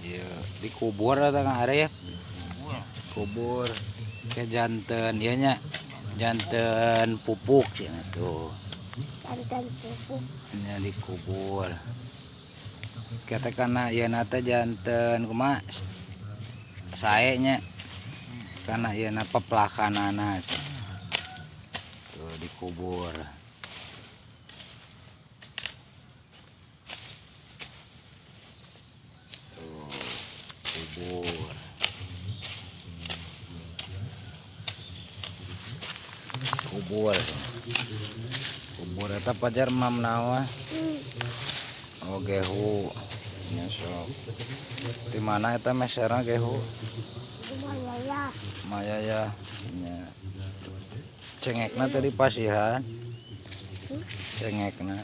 Iya, dikubur atau nggak ada ya? Kubur ke jantan, iya nya jantan pupuk ya tuh. Jantan pupuk. Nya dikubur. Kata karena iya nata jantan kumaha sae nya. Karena iya na peplakanana tuh dikubur. Tuh, kubur. Kubur eta pajar mam nawa. Oh gehu nya sok. Di mana eta meserna gehu? Lumayan. Maya ya nya. Cengekna tadi pasihan. Cengekna.